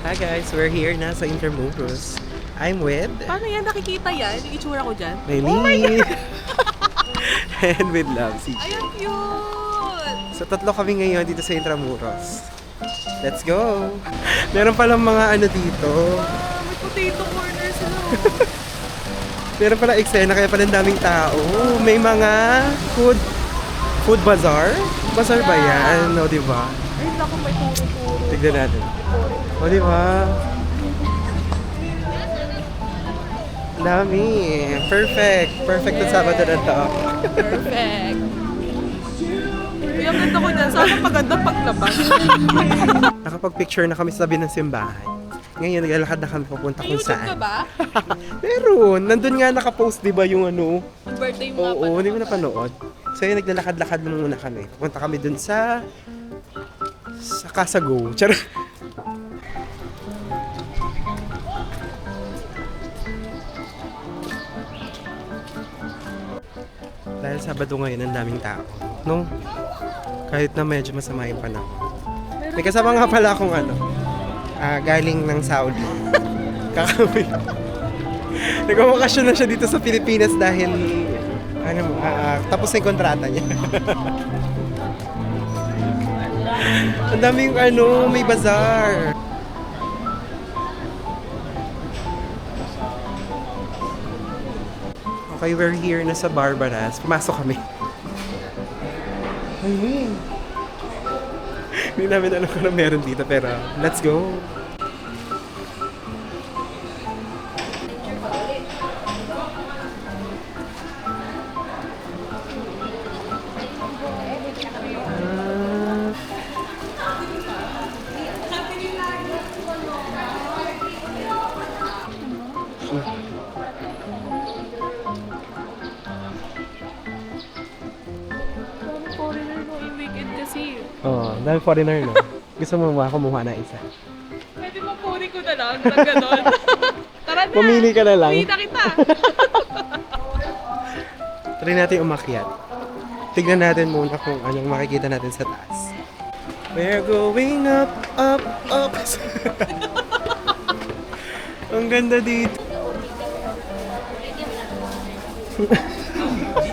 Hi guys, we're here na sa Intramuros. I'm with Paano yan? Nakikita yan? Yung itsura ko dyan? Maylene. And with Love, si Ay, ang cute! So tatlo kami ngayon dito sa Intramuros. Let's go! Meron palang mga ano dito. May potato corner sila. Meron palang eksena kaya palang daming tao. May mga food bazaar. Bazaar ba yan? O, diba? Ay, naku, may turo-turo. Tignan natin. O, diba? Dami. Perfect. Perfect na Sabado na to. Perfect. Uy, ang ganda ko dyan. Sana maganda paglabas. Nakapag-picture na kami sa tabi ng simbahan. Ngayon, naglalakad na kami papunta May kung YouTube saan. ka ba? Meron. Nandun nga nakapost, di ba, yung ano? Yung birthday mo nga Oo, pala. hindi mo napanood. So yun, naglalakad-lakad muna kami. Pupunta kami dun sa Casago. Charot. Dahil Sabado ngayon, ang daming tao. No? Kahit na medyo masama yung panahon. May kasama nga pala akong galing ng Saudi. Kakawin. Nagwakasyon na siya dito sa Pilipinas dahil tapos na yung kontrata niya. Ang daming may bazaar. Okay, we're here na sa Barbaras. Pumasok kami. Ayun. Hindi namin alam kung ano meron dito, pero let's go. Dami foreigner no, yung weekend kasi. Oo, dahil foreigner, no? Gusto mo kumuha na isa. Pwede mo kunin ko na lang na gano'n. Tara na! Pumili ka na lang. Pumili na kita! Try natin umakyat. Tignan natin muna kung anong makikita natin sa taas. We're going up, up, up. Ang ganda dito.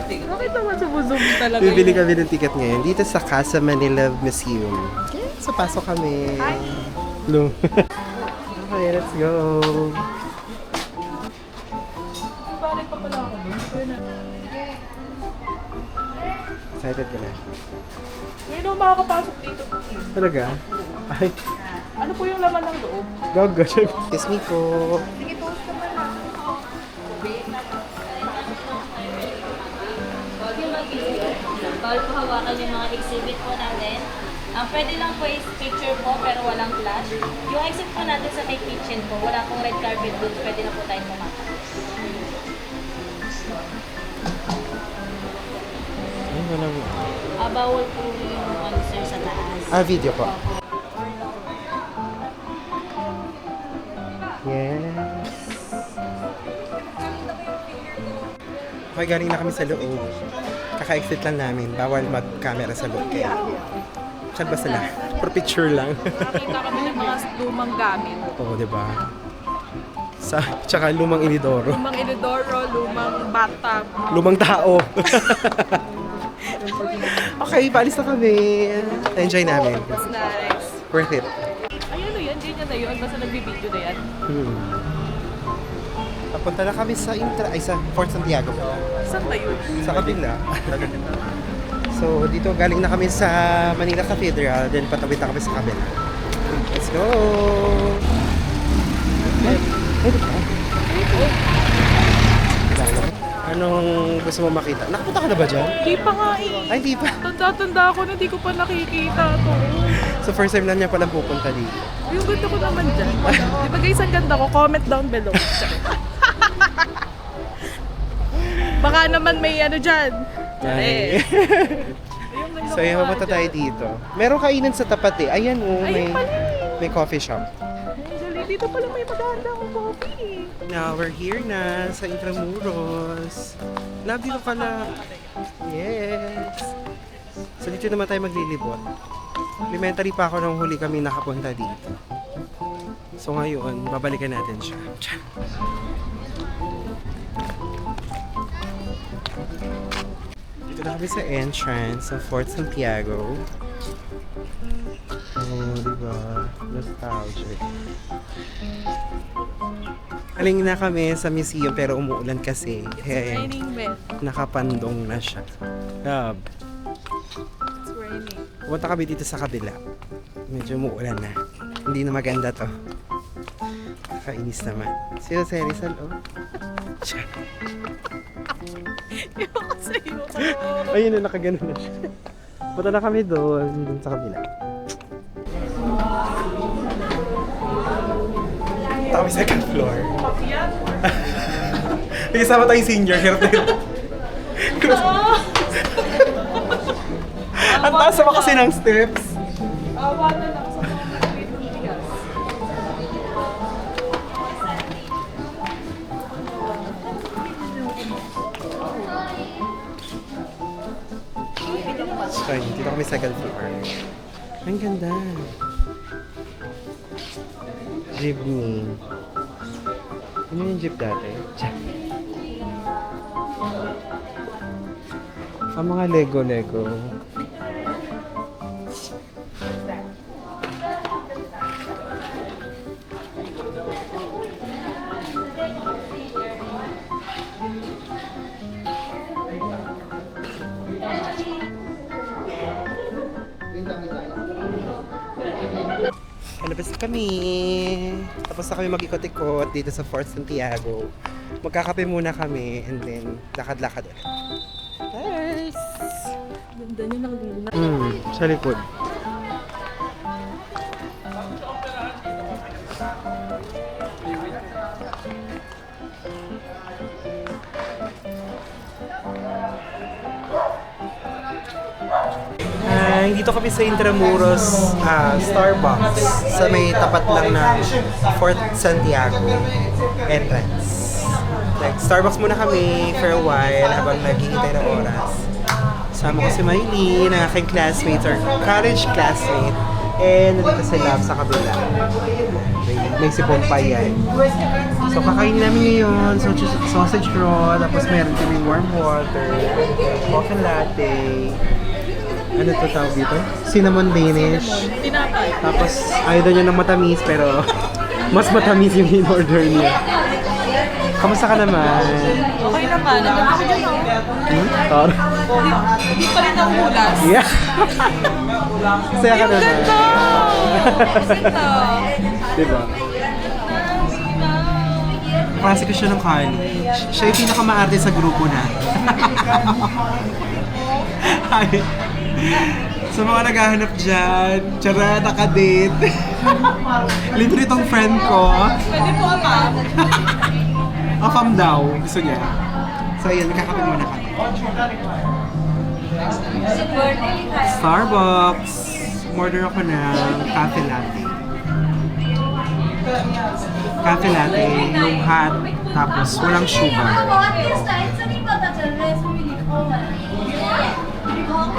Bakit naman sumuzum talaga Bibili yun? kami ng ticket ngayon dito sa Casa Manila Museum. Okay, so pasok kami. Hi. No. Okay, let's go. Balik pa pala ako doon. Excited ka na? Ngayon ako makakapasok dito. Talaga? Ay, Ano po yung laman ng loob? gago. Kiss me po. Sige, post ka pa na. Bawal po hawakan yung mga exhibit po natin. Ang pwede lang po is picture po pero walang flash. Yung exit po natin sa may kitchen po, wala pong red carpet doon. Pwede na po tayo pumasok. Ay, walang... Bawal po yung ano sir sa taas. Video po. Yes. Okay, galing na kami sa loob. Kaka-exit lang namin. Bawal mag-camera sa loob. Kaya, saan ba sila? For picture lang. Nakita kami ng mga lumang gamit. Oo, diba? Tsaka lumang inidoro. Lumang inodoro, lumang bathtub. Lumang tao. Okay, paalis na kami. Enjoy namin. That's nice. Worth it. Ay, ano yan? Ganyan na yun. Basta nagbibideo na yan. Papunta na kami sa sa Fort Santiago. Saan ba yun? Sa kabila. So, dito galing na kami sa Manila Cathedral, then patawid na kami sa kabila. Let's go! Anong gusto mo makita? Nakapunta ka na ba dyan? Hindi pa nga eh. Ay, di pa. Tanda-tanda ako na hindi ko pa nakikita to. So, first time lang niya palang pupunta dito. Yung ganda ko naman dyan. Di ba guys, ang ganda ko? Comment down below. Baka naman may ano dyan. Ay. Ayun, ganda So, ko yung nga pupunta dyan. tayo dito. Meron kainan sa tapat eh. Ayan oh, Ayun pala may coffee shop. Angeli, dito pala may maganda akong coffee. Now, we're here na sa Intramuros. Love, dito ka na. Yes. So, dito naman tayo maglilibot. Elementary pa ako nung huli kami nakapunta dito. So ngayon, babalikan natin siya. Tiyan. Dito na kami sa entrance sa Fort Santiago. Oh, diba? Nostalgic. Aling na kami sa museum pero umuulan kasi. Kaya Raining men. nakapandong na siya. Gab. It's raining. Pumunta kami dito sa kabila. Medyo umuulan na. Hindi na maganda to. Nakainis naman. Si Jose Rizal, oh. Tiyan. Ewan ko sa'yo. Ayun na, nakagano na siya. Punta na kami doon sa kabila. Punta kami second floor. May kasama tayong senior. Hirap na hirap. Ang taas naman kasi ng steps. Awa na lang sa mga bigas. Sorry, dito kami second floor. Ang ganda. Jeepney. Ano yung jeep dati? Ang mga Lego. Palabas na kami. Tapos na kami mag-ikot-ikot dito sa Fort Santiago. Magkakape muna kami and then lakad-lakad ulit. Yes! Ganda niyo ng luna. Sa likod. Dito kami sa Intramuros Starbucks sa may tapat lang ng Fort Santiago entrance. Like, Starbucks muna kami for a while habang naghihintay ng oras. Sama ko si Maylene, ang aking classmate or college classmate. And nandito si Love sa kabila. May sipon pa yan. So kakain namin ngayon, sausage roll, tapos meron kami warm water, coffee latte, ano to tawag dito? Cinnamon Danish. Tinapay. Tapos ayaw daw niya ng matamis pero mas matamis yung in-order niya. Kamusta ka naman? Okay naman. Naganda ko dyan, oh. Tor? Hindi pa rin nahuhulas. Yeah. Masaya ka Yung naman. ganda! Ganda! Diba? Klase ko siya ng college. Siya yung pinakamaarte sa grupo na. Sa mga naghahanap dyan, tiyara, nakadate. Libre itong friend ko. Pwede po ama. Afam daw, gusto niya. So yun, nakakape muna kami. Starbucks. Order ako ng cafe latte. Cafe latte, yung hot, tapos walang sugar.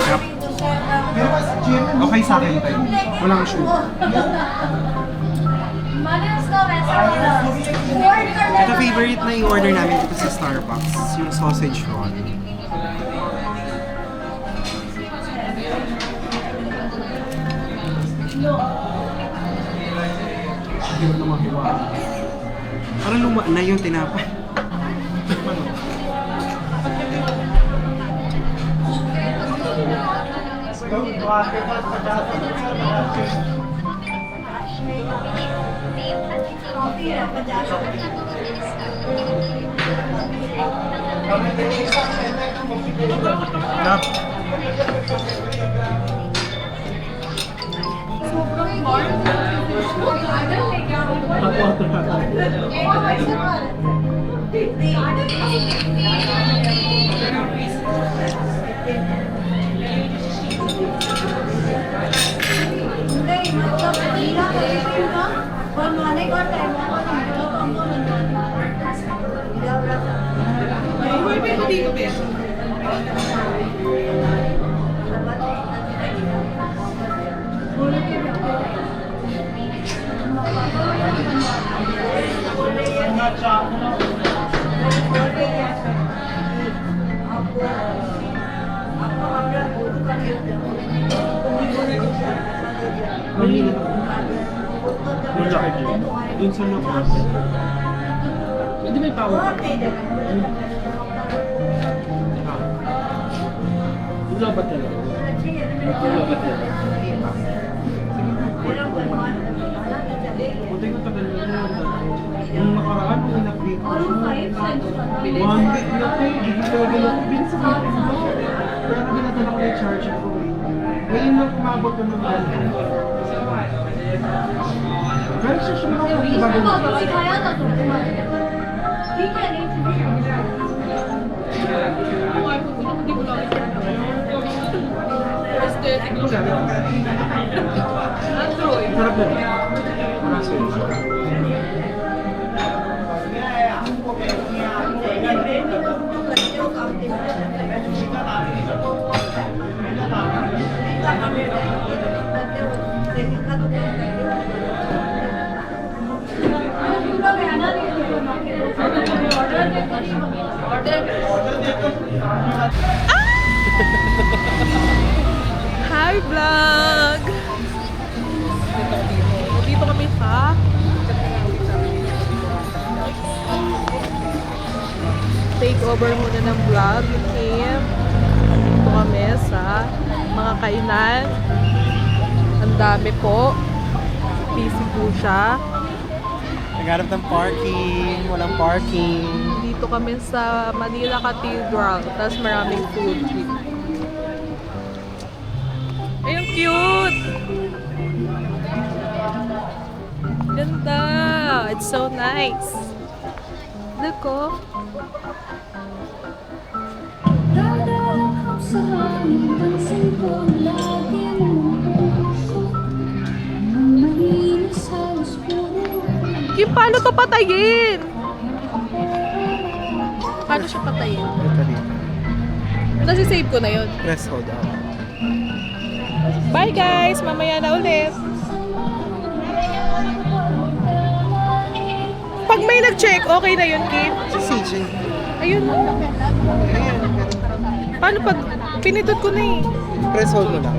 Yep. Okay sa akin tayo. Walang sugar. Ito favorite na i-order namin dito sa Starbucks, yung sausage roll. Hindi mo naman hiwa. Parang luma na yung tinapay. Sobrang warm. Ay, may dito, beso. Yung laki dyan. Dun sa labas. Hindi may power. Yung labat yan. Yung labat yan. Buti ko tagal na yan. Yung nakaraan, kung in-update ko. 1 week na ito. Hindi talaga na-update sa akin. Kaya pinatala ko yung charge ko. Ngayon lang kumabot ko ng pero siya siya mga Aesthetic look. Android. Sarap na rin. Marasol. Hi, vlog! Dito kami sa take over muna ng vlog ni Kim. Dito kami sa mga kainan. Ang dami po. Busy po siya. Nagharap ng parking. Walang parking. Dito kami sa Manila Cathedral. Tapos maraming food. Ayun, cute! Ganda! It's so nice. Look, oh. Dadalahap sa hangin, pansin ko lagi mong puso. Nang malinis halos puro. Kim, paano to patayin? Paano siya patayin? Ito dito. Nasi-save ko na yun. Press hold out. Bye guys! Mamaya na ulit. Pag may nag-check, okay na yun, Kim? Si CJ. Ayun. Ayan. Paano pag pinindot ko na eh? Press hold mo lang.